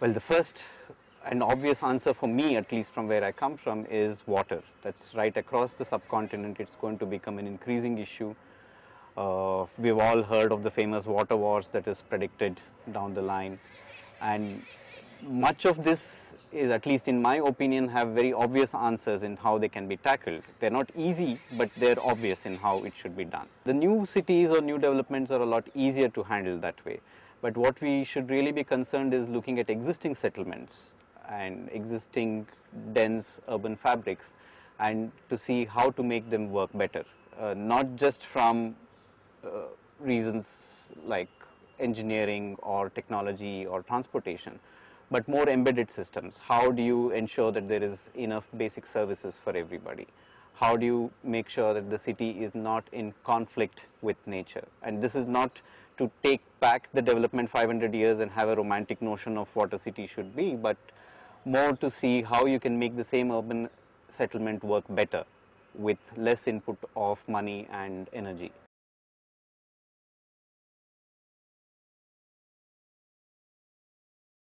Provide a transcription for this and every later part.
Well, the first and obvious answer for me, at least from where I come from, is water. That's right across the subcontinent. It's going to become an increasing issue. We've all heard of the famous water wars that is predicted down the line, and much of this is, at least in my opinion, have very obvious answers in how they can be tackled. They're not easy, but they're obvious in how it should be done. The new cities or new developments are a lot easier to handle that way. But what we should really be concerned is looking at existing settlements and existing dense urban fabrics, and to see how to make them work better, not just from reasons like engineering or technology or transportation, but more embedded systems. How do you ensure that there is enough basic services for everybody? How do you make sure that the city is not in conflict with nature? And this is not to take back the development 500 years and have a romantic notion of what a city should be, but more to see how you can make the same urban settlement work better with less input of money and energy.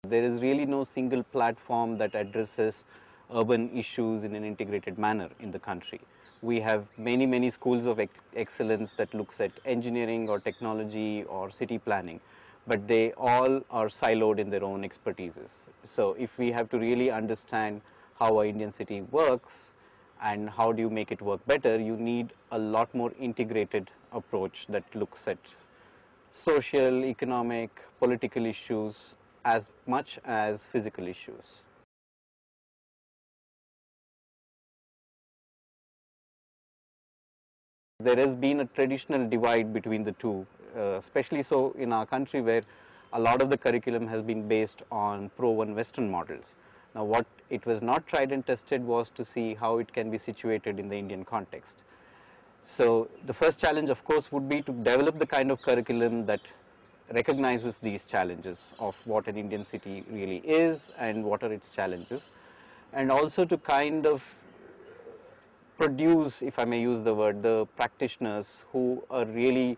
There is really no single platform that addresses urban issues in an integrated manner in the country. We have many schools of excellence that looks at engineering or technology or city planning, but they all are siloed in their own expertises. So if we have to really understand how an Indian city works and how do you make it work better, you need a lot more integrated approach that looks at social, economic, political issues as much as physical issues. There has been a traditional divide between the two, especially so in our country, where a lot of the curriculum has been based on pro-one Western models. Now, what it was not tried and tested was to see how it can be situated in the Indian context. So the first challenge, of course, would be to develop the kind of curriculum that recognizes these challenges of what an Indian city really is and what are its challenges, and also to kind of produce, if I may use the word, the practitioners who are really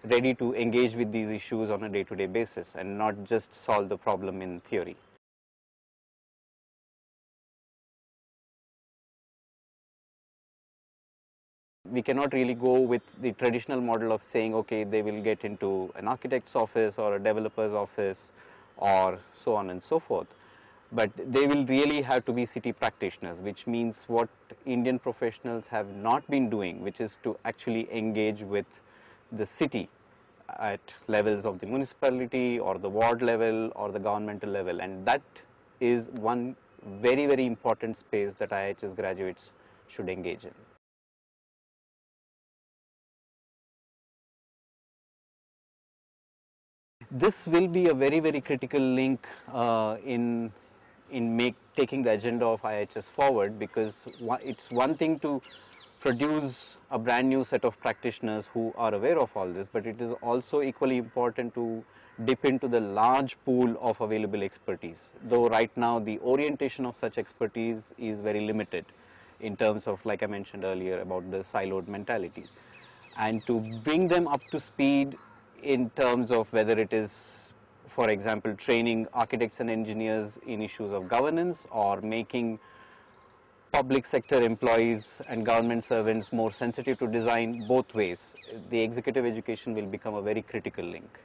ready to engage with these issues on a day-to-day basis and not just solve the problem in theory. We cannot really go with the traditional model of saying, okay, they will get into an architect's office or a developer's office or so on and so forth. But they will really have to be city practitioners, which means what Indian professionals have not been doing, which is to actually engage with the city at levels of the municipality or the ward level or the governmental level. And that is one very important space that IIHS graduates should engage in. This will be a very critical link in taking the agenda of IIHS forward, because it's one thing to produce a brand new set of practitioners who are aware of all this, but it is also equally important to dip into the large pool of available expertise, though right now the orientation of such expertise is very limited in terms of, like I mentioned earlier, about the siloed mentality, and to bring them up to speed in terms of whether it is, for example, training architects and engineers in issues of governance or making public sector employees and government servants more sensitive to design. Both ways, the executive education will become a very critical link.